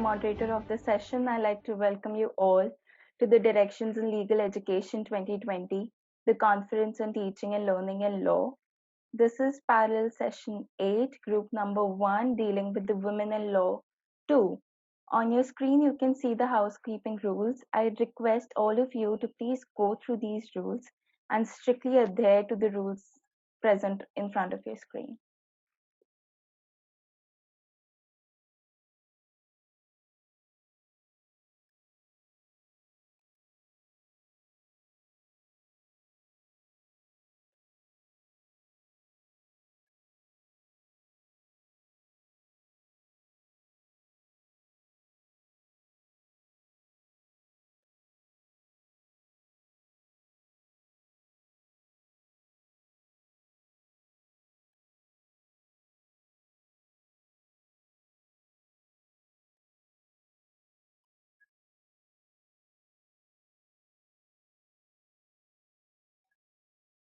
moderator of this session. I'd like to welcome you all to the Directions in Legal Education 2020, the Conference on Teaching and Learning in Law. This is parallel session 8, group number 1, dealing with the Women in Law 2. On your screen, you can see the housekeeping rules. I request all of you to please go through these rules and strictly adhere to the rules present in front of your screen.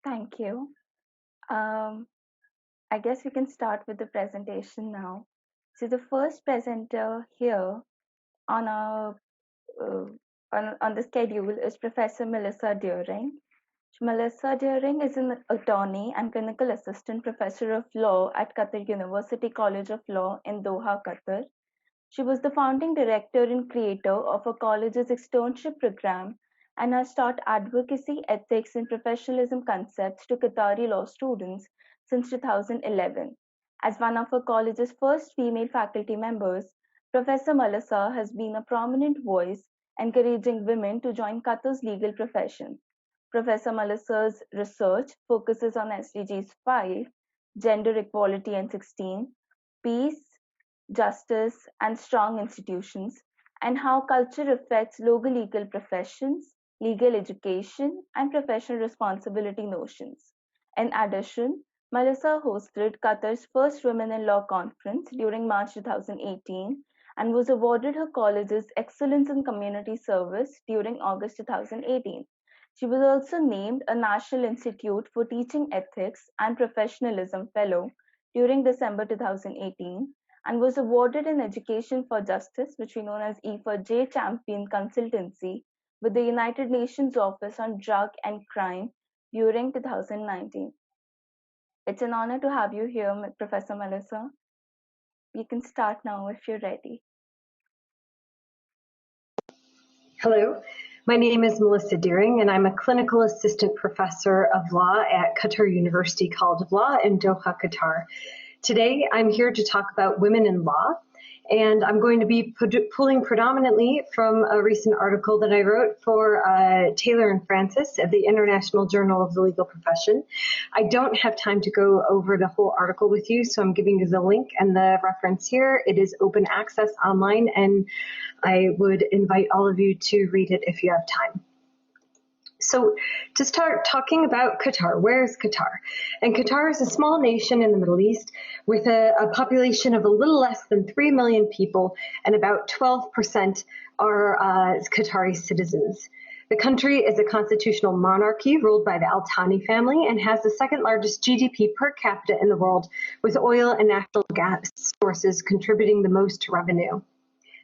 Thank you. I guess we can start with the presentation now. So the first presenter here on our on the schedule is Professor Melissa Deehring. Melissa Deehring is an attorney and clinical assistant professor of law at Qatar University College of Law in Doha, Qatar. She was the founding director and creator of a college's externship program and has taught advocacy, ethics, and professionalism concepts to Qatari law students since 2011. As one of her college's first female faculty members, Professor Melissa has been a prominent voice encouraging women to join Qatar's legal profession. Professor Melissa's research focuses on SDGs 5, gender equality and 16, peace, justice, and strong institutions, and how culture affects local legal professions, legal education, and professional responsibility notions. In addition, Melissa hosted Qatar's first Women in Law conference during March 2018 and was awarded her college's Excellence in Community Service during August 2018. She was also named a National Institute for Teaching Ethics and Professionalism Fellow during December 2018 and was awarded an Education for Justice, which we know as E4J Champion Consultancy, with the United Nations Office on Drug and Crime during 2019. It's an honor to have you here, Professor Melissa. You can start now if you're ready. Hello, my name is Melissa Deehring, and I'm a clinical assistant professor of law at Qatar University College of Law in Doha, Qatar. Today, I'm here to talk about women in law, and I'm going to be pulling predominantly from a recent article that I wrote for Taylor and Francis at the International Journal of the Legal Profession. I don't have time to go over the whole article with you, so I'm giving you the link and the reference here. It is open access online, and I would invite all of you to read it if you have time. So to start talking about Qatar, where is Qatar? And Qatar is a small nation in the Middle East with a population of a little less than 3 million people, and about 12% are Qatari citizens. The country is a constitutional monarchy ruled by the Al Thani family and has the second largest GDP per capita in the world, with oil and natural gas sources contributing the most to revenue.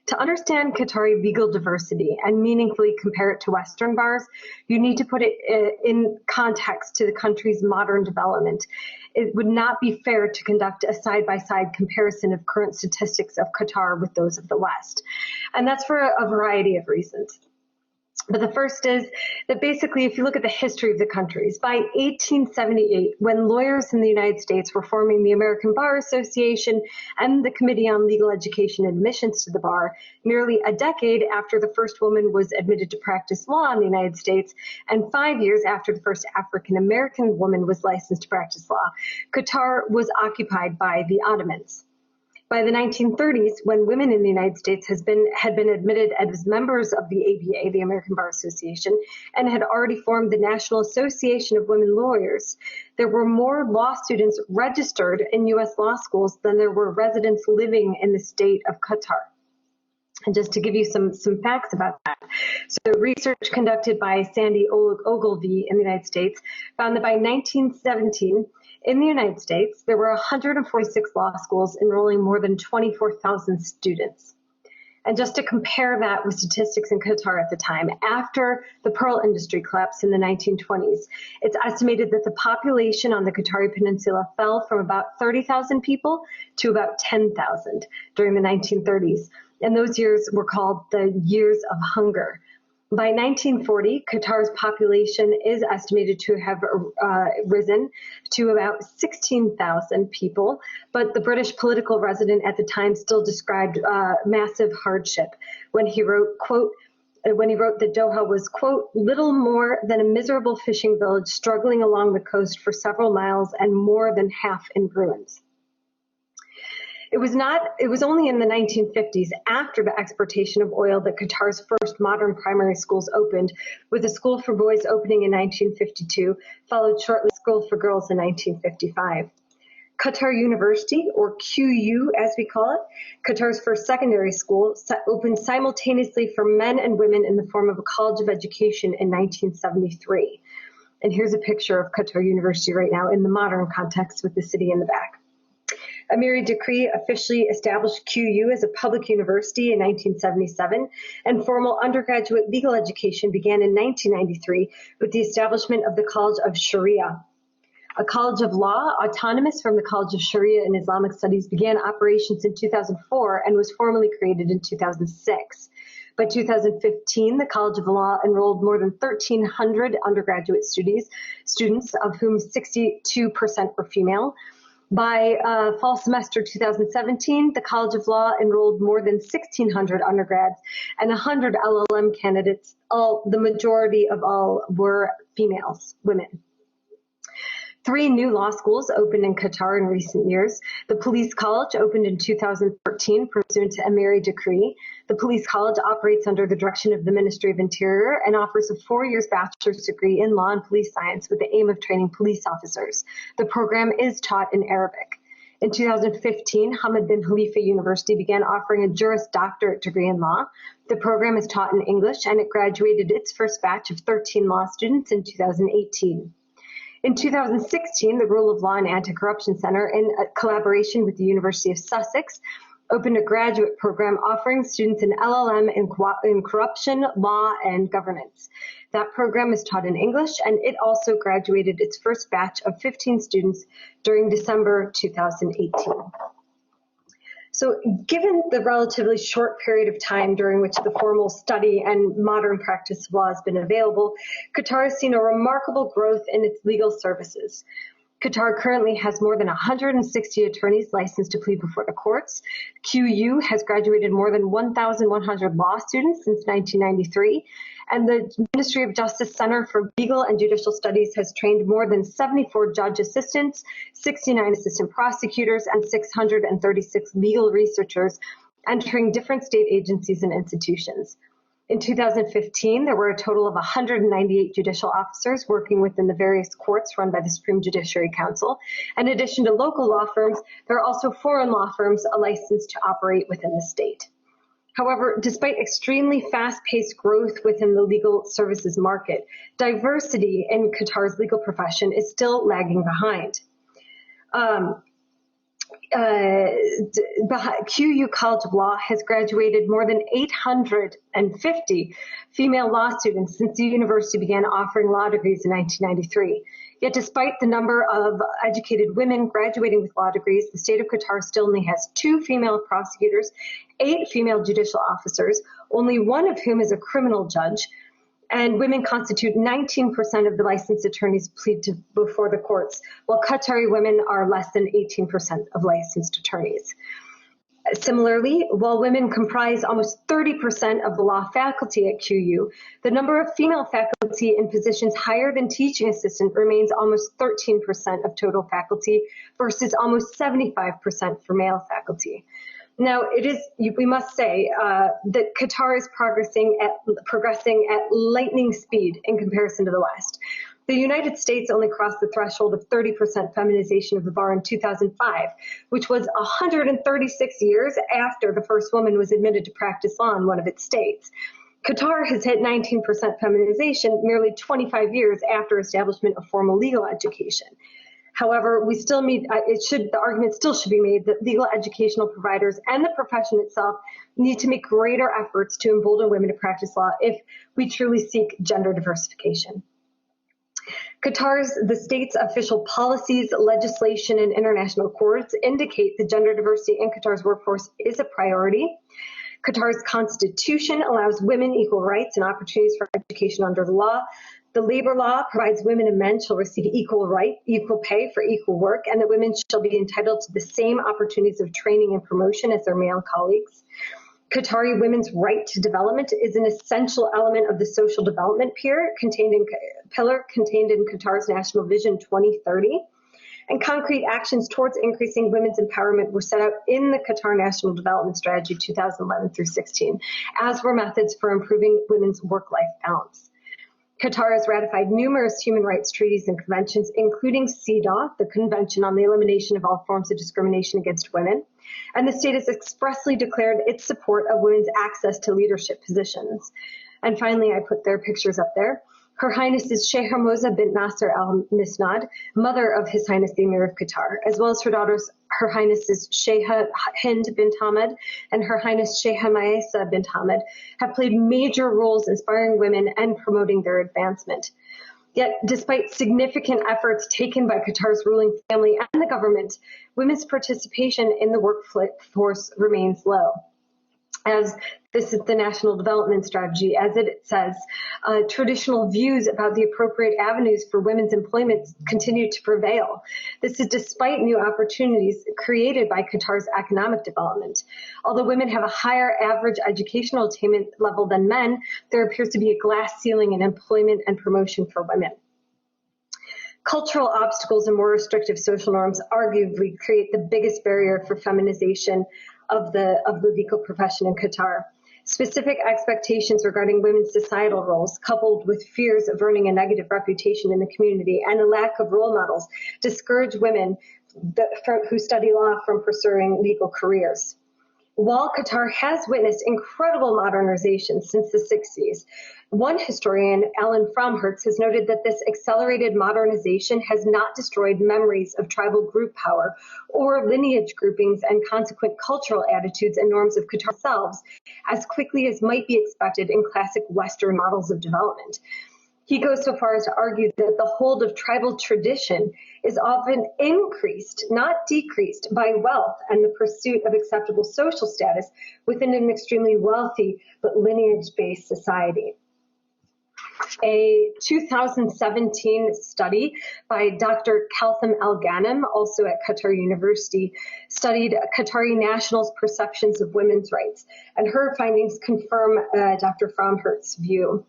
To understand Qatari legal diversity and meaningfully compare it to Western bars, you need to put it in context to the country's modern development. It would not be fair to conduct a side-by-side comparison of current statistics of Qatar with those of the West. And that's for a variety of reasons. But the first is that basically, if you look at the history of the countries, by 1878, when lawyers in the United States were forming the American Bar Association and the Committee on Legal Education and Admissions to the Bar, nearly a decade after the first woman was admitted to practice law in the United States, and 5 years after the first African-American woman was licensed to practice law, Qatar was occupied by the Ottomans. By the 1930s, when women in the United States had been admitted as members of the ABA, the American Bar Association, and had already formed the National Association of Women Lawyers, there were more law students registered in U.S. law schools than there were residents living in the state of Qatar. And just to give you some facts about that. So research conducted by Sandy Ogilvie in the United States found that by 1917, in the United States, there were 146 law schools enrolling more than 24,000 students. And just to compare that with statistics in Qatar at the time, after the pearl industry collapsed in the 1920s, it's estimated that the population on the Qatari Peninsula fell from about 30,000 people to about 10,000 during the 1930s. And those years were called the years of hunger. By 1940, Qatar's population is estimated to have risen to about 16,000 people, but the British political resident at the time still described massive hardship when he wrote, quote, that Doha was, quote, little more than a miserable fishing village struggling along the coast for several miles and more than half in ruins. It was only in the 1950s, after the exportation of oil, that Qatar's first modern primary schools opened, with a school for boys opening in 1952, followed shortly by a school for girls in 1955. Qatar University, or QU as we call it, Qatar's first secondary school, opened simultaneously for men and women in the form of a college of education in 1973. And here's a picture of Qatar University right now in the modern context with the city in the back. Amiri decree officially established QU as a public university in 1977, and formal undergraduate legal education began in 1993 with the establishment of the College of Sharia. A College of Law, autonomous from the College of Sharia and Islamic Studies, began operations in 2004 and was formally created in 2006. By 2015, the College of Law enrolled more than 1,300 undergraduate students, of whom 62% were female. By fall semester 2017, the College of Law enrolled more than 1,600 undergrads and 100 LLM candidates. The majority of all were females, women. 3 new law schools opened in Qatar in recent years. The Police College opened in 2013 pursuant to Amiri decree. The Police College operates under the direction of the Ministry of Interior and offers a 4-year bachelor's degree in law and police science with the aim of training police officers. The program is taught in Arabic. In 2015, Hamad bin Khalifa University began offering a Juris Doctorate degree in law. The program is taught in English, and it graduated its first batch of 13 law students in 2018. In 2016, the Rule of Law and Anti-Corruption Center, in collaboration with the University of Sussex, opened a graduate program offering students an LLM in corruption, law, and governance. That program is taught in English, and it also graduated its first batch of 15 students during December 2018. So given the relatively short period of time during which the formal study and modern practice of law has been available, Qatar has seen a remarkable growth in its legal services. Qatar currently has more than 160 attorneys licensed to plead before the courts. QU has graduated more than 1,100 law students since 1993, and the Ministry of Justice Center for Legal and Judicial Studies has trained more than 74 judge assistants, 69 assistant prosecutors, and 636 legal researchers entering different state agencies and institutions. In 2015, there were a total of 198 judicial officers working within the various courts run by the Supreme Judiciary Council. In addition to local law firms, there are also foreign law firms licensed to operate within the state. However, despite extremely fast-paced growth within the legal services market, diversity in Qatar's legal profession is still lagging behind. QU College of Law has graduated more than 850 female law students since the university began offering law degrees in 1993. Yet despite the number of educated women graduating with law degrees, the state of Qatar still only has 2 female prosecutors, 8 female judicial officers, only one of whom is a criminal judge, and women constitute 19% of the licensed attorneys plead before the courts, while Qatari women are less than 18% of licensed attorneys. Similarly, while women comprise almost 30% of the law faculty at QU, the number of female faculty in positions higher than teaching assistant remains almost 13% of total faculty versus almost 75% for male faculty. Now, we must say that Qatar is progressing at lightning speed in comparison to the West. The United States only crossed the threshold of 30% feminization of the bar in 2005, which was 136 years after the first woman was admitted to practice law in one of its states. Qatar has hit 19% feminization merely 25 years after establishment of formal legal education. However, the argument still should be made that legal educational providers and the profession itself need to make greater efforts to embolden women to practice law if we truly seek gender diversification. The state's official policies, legislation, and international accords indicate that gender diversity in Qatar's workforce is a priority. Qatar's constitution allows women equal rights and opportunities for education under the law. The labor law provides women and men shall receive equal pay for equal work, and that women shall be entitled to the same opportunities of training and promotion as their male colleagues. Qatari women's right to development is an essential element of the social development pillar contained in Qatar's National Vision 2030. And concrete actions towards increasing women's empowerment were set out in the Qatar National Development Strategy 2011 through 16, as were methods for improving women's work-life balance. Qatar has ratified numerous human rights treaties and conventions, including CEDAW, the Convention on the Elimination of All Forms of Discrimination Against Women, and the state has expressly declared its support of women's access to leadership positions. And finally, I put their pictures up there. Her Highness is Sheikha Moza bint Nasser Al Misnad, mother of His Highness the Emir of Qatar, as well as her daughters, Her Highnesses Sheikha Hind bint Hamad and Her Highness Sheikha Maesa bint Hamad, have played major roles inspiring women and promoting their advancement. Yet, despite significant efforts taken by Qatar's ruling family and the government, women's participation in the workforce remains low. As this is the National Development Strategy, as it says, traditional views about the appropriate avenues for women's employment continue to prevail. This is despite new opportunities created by Qatar's economic development. Although women have a higher average educational attainment level than men, there appears to be a glass ceiling in employment and promotion for women. Cultural obstacles and more restrictive social norms arguably create the biggest barrier for feminization of the legal profession in Qatar. Specific expectations regarding women's societal roles, coupled with fears of earning a negative reputation in the community and a lack of role models, discourage women who study law from pursuing legal careers. While Qatar has witnessed incredible modernization since the 60s, one historian, Alan Fromhertz, has noted that this accelerated modernization has not destroyed memories of tribal group power or lineage groupings and consequent cultural attitudes and norms of Qatar themselves as quickly as might be expected in classic Western models of development. He goes so far as to argue that the hold of tribal tradition is often increased, not decreased, by wealth and the pursuit of acceptable social status within an extremely wealthy but lineage-based society. A 2017 study by Dr. Kaltham Al-Ghanem, also at Qatar University, studied Qatari nationals' perceptions of women's rights, and her findings confirm Dr. Fromhertz's view.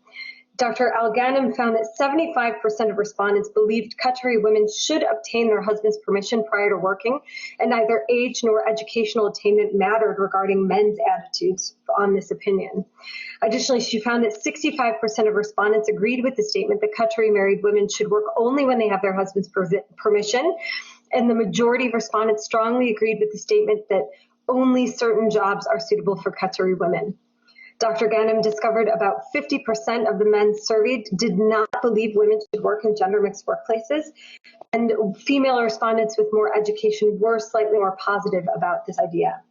Dr. Al-Ghanem found that 75% of respondents believed Qatari women should obtain their husband's permission prior to working, and neither age nor educational attainment mattered regarding men's attitudes on this opinion. Additionally, she found that 65% of respondents agreed with the statement that Qatari married women should work only when they have their husband's permission, and the majority of respondents strongly agreed with the statement that only certain jobs are suitable for Qatari women. Dr. Ghanem discovered about 50% of the men surveyed did not believe women should work in gender-mixed workplaces, and female respondents with more education were slightly more positive about this idea.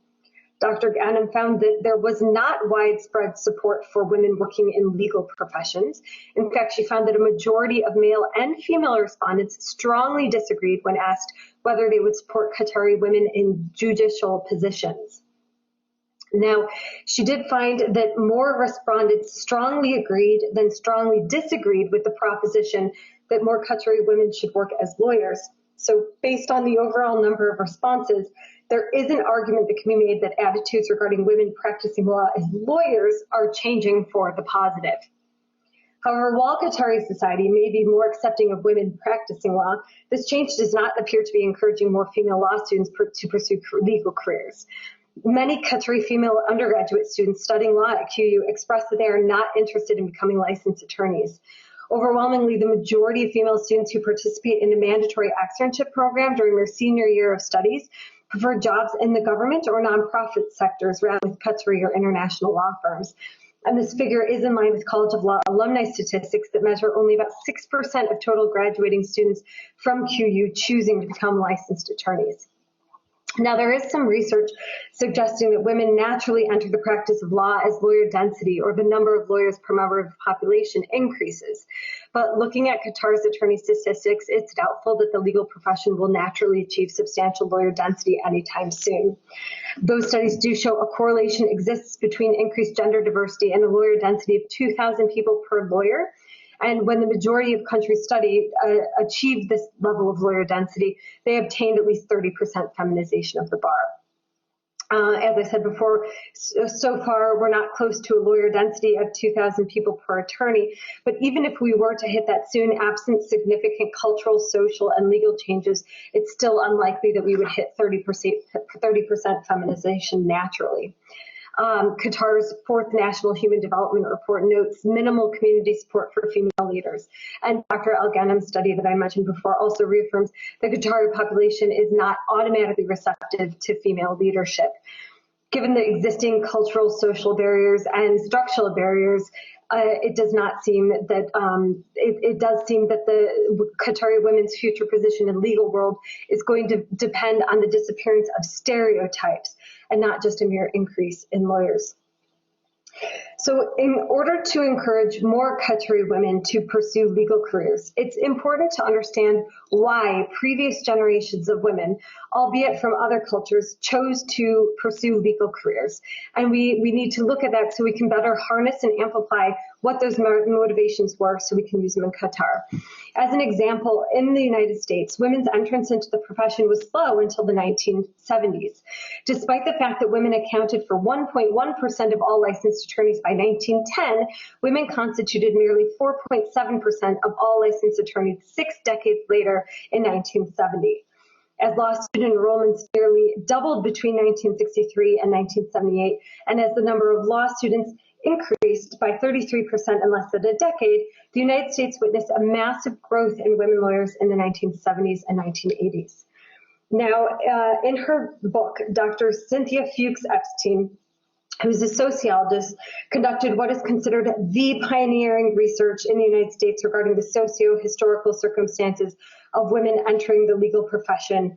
Dr. Ghanem found that there was not widespread support for women working in legal professions. In fact, she found that a majority of male and female respondents strongly disagreed when asked whether they would support Qatari women in judicial positions. Now, she did find that more respondents strongly agreed than strongly disagreed with the proposition that more Qatari women should work as lawyers. So based on the overall number of responses, there is an argument that can be made that attitudes regarding women practicing law as lawyers are changing for the positive. However, while Qatari society may be more accepting of women practicing law, this change does not appear to be encouraging more female law students to pursue legal careers. Many Qatari female undergraduate students studying law at QU express that they are not interested in becoming licensed attorneys. Overwhelmingly, the majority of female students who participate in a mandatory externship program during their senior year of studies prefer jobs in the government or nonprofit sectors rather than with Qatari or international law firms. And this figure is in line with College of Law alumni statistics that measure only about 6% of total graduating students from QU choosing to become licensed attorneys. Now, there is some research suggesting that women naturally enter the practice of law as lawyer density, or the number of lawyers per member of the population, increases. But looking at Qatar's attorney statistics, it's doubtful that the legal profession will naturally achieve substantial lawyer density anytime soon. Those studies do show a correlation exists between increased gender diversity and a lawyer density of 2,000 people per lawyer. And when the majority of countries studied achieved this level of lawyer density, they obtained at least 30% feminization of the bar. As I said before, so far we're not close to a lawyer density of 2,000 people per attorney, but even if we were to hit that soon, absent significant cultural, social, and legal changes, it's still unlikely that we would hit 30% feminization naturally. Qatar's fourth National Human Development Report notes minimal community support for female leaders. And Dr. Al-Ghanim's study that I mentioned before also reaffirms the Qatari population is not automatically receptive to female leadership. Given the existing cultural, social barriers and structural barriers, it does not seem that it does seem that the Qatari women's future position in the legal world is going to depend on the disappearance of stereotypes and not just a mere increase in lawyers. So in order to encourage more Qatari women to pursue legal careers, it's important to understand why previous generations of women, albeit from other cultures, chose to pursue legal careers. And we need to look at that so we can better harness and amplify what those motivations were so we can use them in Qatar. As an example, in the United States, women's entrance into the profession was slow until the 1970s. Despite the fact that women accounted for 1.1% of all licensed attorneys by 1910, women constituted nearly 4.7% of all licensed attorneys 6 decades later in 1970. As law student enrollments nearly doubled between 1963 and 1978, and as the number of law students increased by 33% in less than a decade, the United States witnessed a massive growth in women lawyers in the 1970s and 1980s. Now, in her book, Dr. Cynthia Fuchs-Epstein, who's a sociologist, conducted what is considered the pioneering research in the United States regarding the socio-historical circumstances of women entering the legal profession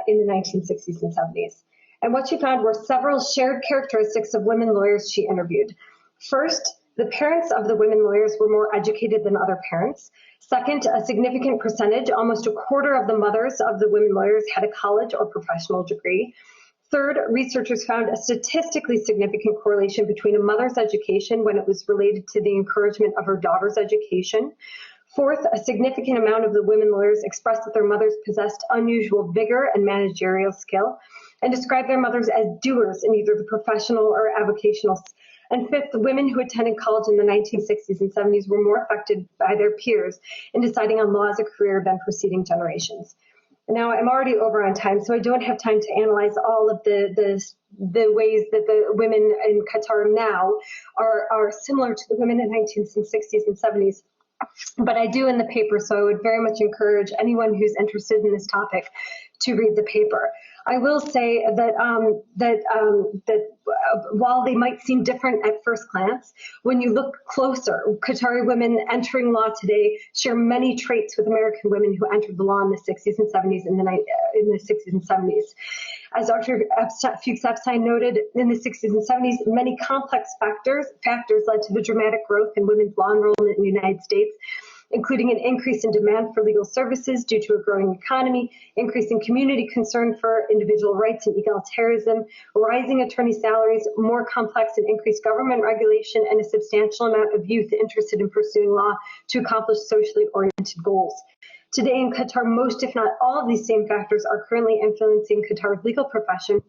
in the 1960s and 70s. And what she found were several shared characteristics of women lawyers she interviewed. First, the parents of the women lawyers were more educated than other parents. Second, a significant percentage, almost a quarter of the mothers of the women lawyers had a college or professional degree. Third, researchers found a statistically significant correlation between a mother's education when it was related to the encouragement of her daughter's education. Fourth, a significant amount of the women lawyers expressed that their mothers possessed unusual vigor and managerial skill, and described their mothers as doers in either the professional or avocational. And fifth, the women who attended college in the 1960s and 70s were more affected by their peers in deciding on law as a career than preceding generations. Now, I'm already over on time, so I don't have time to analyze all of the ways that the women in Qatar now are similar to the women in the 1960s and 70s. But I do in the paper, so I would very much encourage anyone who's interested in this topic to read the paper. I will say that while they might seem different at first glance, when you look closer, Qatari women entering law today share many traits with American women who entered the law in the 60s and 70s in the 60s and 70s. As Dr. Fuchs-Epstein noted, in the 60s and 70s, many complex factors led to the dramatic growth in women's law enrollment in the United States, including an increase in demand for legal services due to a growing economy, increase in community concern for individual rights and egalitarianism, rising attorney salaries, more complex and increased government regulation, and a substantial amount of youth interested in pursuing law to accomplish socially oriented goals. Today in Qatar, most, if not all, of these same factors are currently influencing Qatar's legal profession,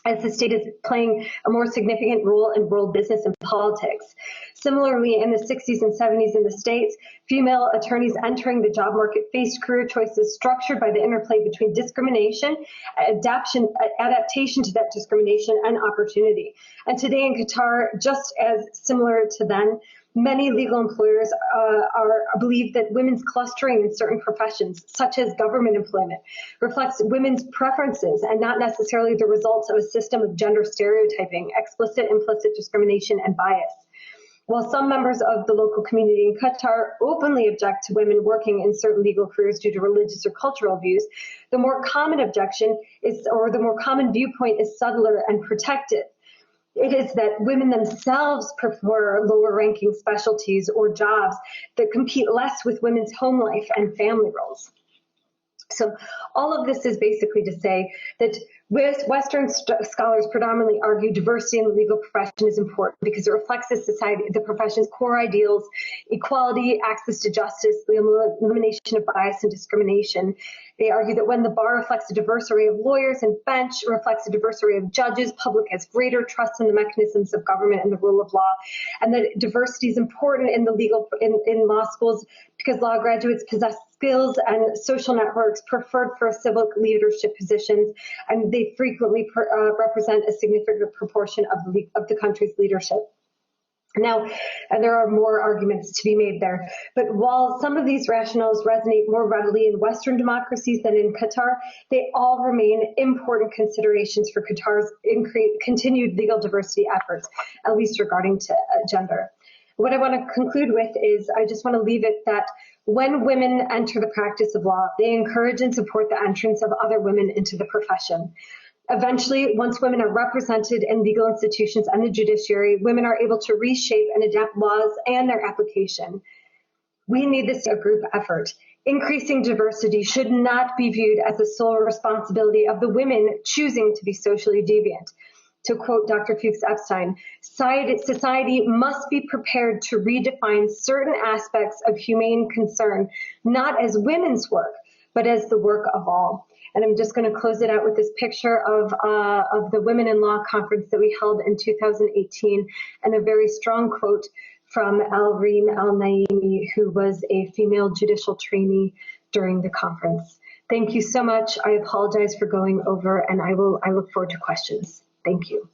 as the state is playing a more significant role in world business and politics. Similarly, in the 60s and 70s in the States, female attorneys entering the job market faced career choices structured by the interplay between discrimination, adaptation to that discrimination, and opportunity. And today in Qatar, just as similar to then, many legal employers believe that women's clustering in certain professions, such as government employment, reflects women's preferences and not necessarily the results of a system of gender stereotyping, explicit, implicit discrimination, and bias. While some members of the local community in Qatar openly object to women working in certain legal careers due to religious or cultural views, the more common objection is, or the more common viewpoint is subtler and protected. It is that women themselves prefer lower ranking specialties or jobs that compete less with women's home life and family roles. So all of this is basically to say that Western scholars predominantly argue diversity in the legal profession is important because it reflects the profession's core ideals: equality, access to justice, the elimination of bias and discrimination. They argue that when the bar reflects a diverse array of lawyers and bench reflects a diverse array of judges, public has greater trust in the mechanisms of government and the rule of law, and that diversity is important in the in law schools because law graduates possess skills and social networks preferred for civic leadership positions, and they frequently represent a significant proportion of the country's leadership. Now, there are more arguments to be made there, but while some of these rationales resonate more readily in Western democracies than in Qatar, they all remain important considerations for Qatar's continued legal diversity efforts, at least regarding to gender. What I want to conclude with is I just want to leave it that when women enter the practice of law, they encourage and support the entrance of other women into the profession. Eventually, once women are represented in legal institutions and the judiciary, women are able to reshape and adapt laws and their application. We need this a group effort. Increasing diversity should not be viewed as the sole responsibility of the women choosing to be socially deviant. To quote Dr. Fuchs Epstein, society must be prepared to redefine certain aspects of humane concern, not as women's work, but as the work of all. And I'm just going to close it out with this picture of the Women in Law conference that we held in 2018, and a very strong quote from Al-Reem Al-Naimi, who was a female judicial trainee during the conference. Thank you so much. I apologize for going over, and I look forward to questions. Thank you.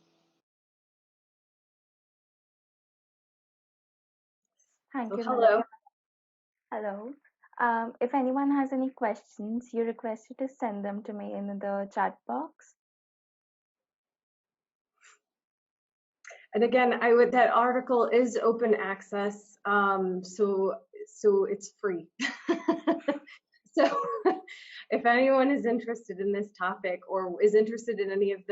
Thank you, Hello. Melissa. Hello. If anyone has any questions, you're requested to send them to me in the chat box. And again, that article is open access, so it's free. So if anyone is interested in this topic or is interested in any of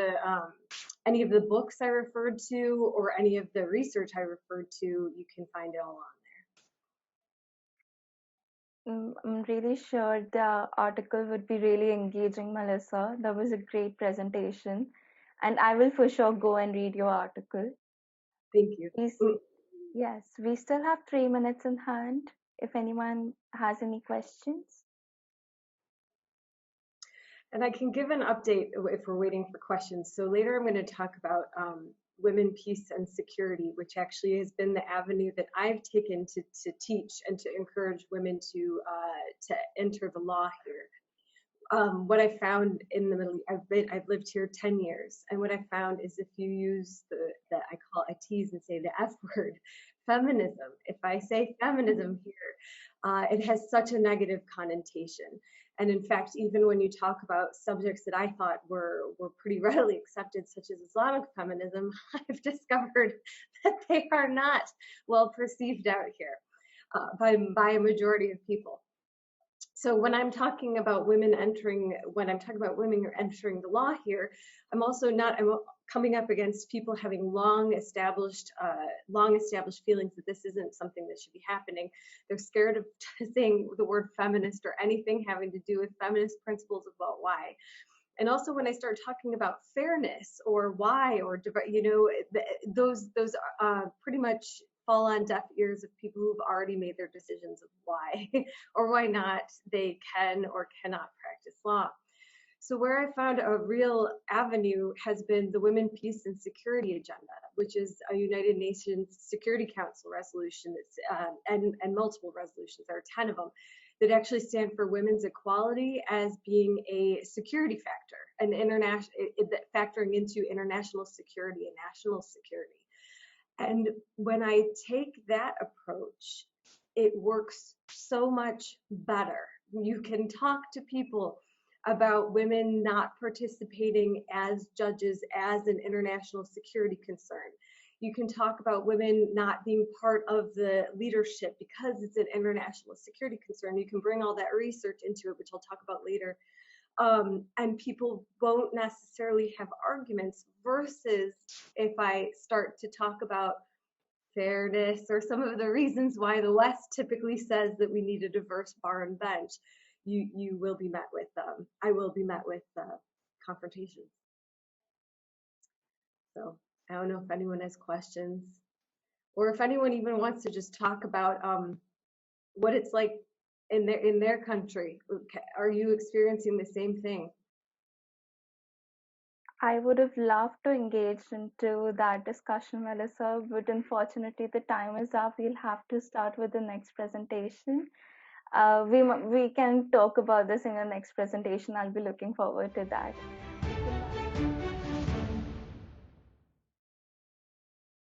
the books I referred to or any of the research I referred to, you can find it all on there. I'm really sure the article would be really engaging, Melissa. That was a great presentation, and I will for sure go and read your article. Thank you. Yes, we still have 3 minutes in hand. If anyone has any questions. And I can give an update if we're waiting for questions. So later I'm going to talk about women, peace, and security, which actually has been the avenue that I've taken to teach and to encourage women to enter the law here. What I found in the Middle East, I've lived here 10 years, and what I found is if you use I tease and say the F word, feminism. If I say feminism here, it has such a negative connotation. And in fact, even when you talk about subjects that I thought were pretty readily accepted, such as Islamic feminism, I've discovered that they are not well perceived out here by a majority of people. So when I'm talking about women entering the law here, I'm coming up against people having long established feelings that this isn't something that should be happening. They're scared of saying the word feminist or anything having to do with feminist principles about why. And also when I start talking about fairness or why, or those pretty much fall on deaf ears of people who've already made their decisions of why or why not they can or cannot practice law. So where I found a real avenue has been the Women, Peace, and Security Agenda, which is a United Nations Security Council resolution and multiple resolutions. There are 10 of them that actually stand for women's equality as being a security factor, and factoring into international security and national security. And when I take that approach, it works so much better. You can talk to people about women not participating as judges as an international security concern. You can talk about women not being part of the leadership because it's an international security concern. You can bring all that research into it, which I'll talk about later. And people won't necessarily have arguments, versus if I start to talk about fairness or some of the reasons why the West typically says that we need a diverse bar and bench, you will be met with I will be met with confrontations. So I don't know if anyone has questions, or if anyone even wants to just talk about what it's like in their country. Are you experiencing the same thing? I would have loved to engage into that discussion, Melissa, but unfortunately the time is up. We'll have to start with the next presentation. We can talk about this in the next presentation. I'll be looking forward to that.